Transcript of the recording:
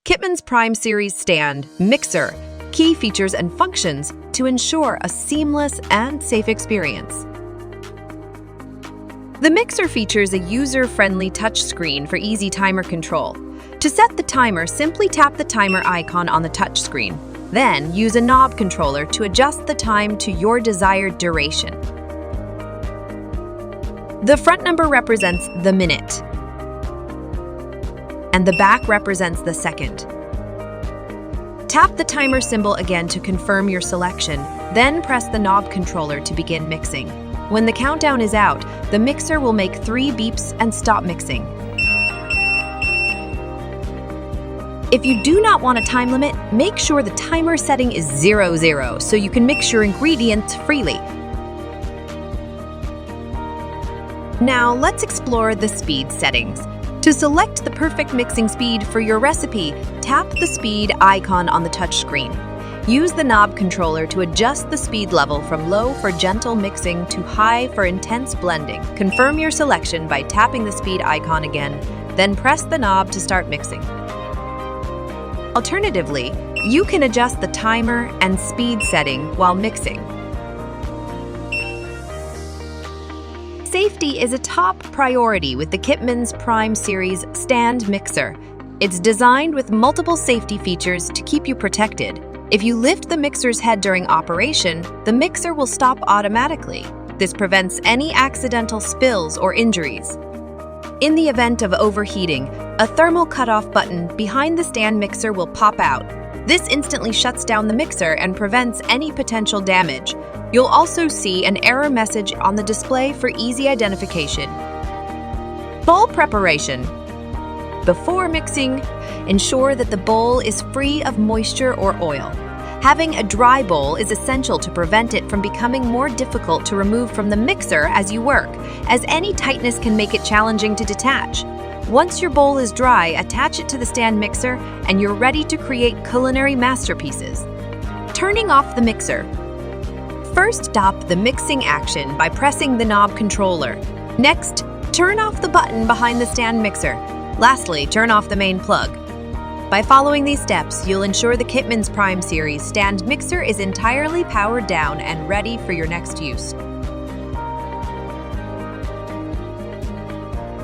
Kitmens Prime Series stand, mixer, key features and functions to ensure a seamless and safe experience. The mixer features a user-friendly touchscreen for easy timer control. To set the timer, simply tap the timer icon on the touchscreen. Then, use a knob controller to adjust the time to your desired duration. The front number represents the minute, and the back represents the second. Tap the timer symbol again to confirm your selection, then press the knob controller to begin mixing. When the countdown is out, the mixer will make 3 beeps and stop mixing. If you do not want a time limit, make sure the timer setting is 00 so you can mix your ingredients freely. Now let's explore the speed settings. To select the perfect mixing speed for your recipe, tap the speed icon on the touchscreen. Use the knob controller to adjust the speed level from low for gentle mixing to high for intense blending. Confirm your selection by tapping the speed icon again, then press the knob to start mixing. Alternatively, you can adjust the timer and speed setting while mixing. Safety is a top priority with the Kitmens Prime Series stand mixer. It's designed with multiple safety features to keep you protected. If you lift the mixer's head during operation, the mixer will stop automatically. This prevents any accidental spills or injuries. In the event of overheating, a thermal cutoff button behind the stand mixer will pop out. This instantly shuts down the mixer and prevents any potential damage. You'll also see an error message on the display for easy identification. Bowl preparation. Before mixing, ensure that the bowl is free of moisture or oil. Having a dry bowl is essential to prevent it from becoming more difficult to remove from the mixer as you work, as any tightness can make it challenging to detach. Once your bowl is dry, attach it to the stand mixer and you're ready to create culinary masterpieces. Turning off the mixer. First, stop the mixing action by pressing the knob controller. Next, turn off the button behind the stand mixer. Lastly, turn off the main plug. By following these steps, you'll ensure the Kitmens Prime Series stand mixer is entirely powered down and ready for your next use.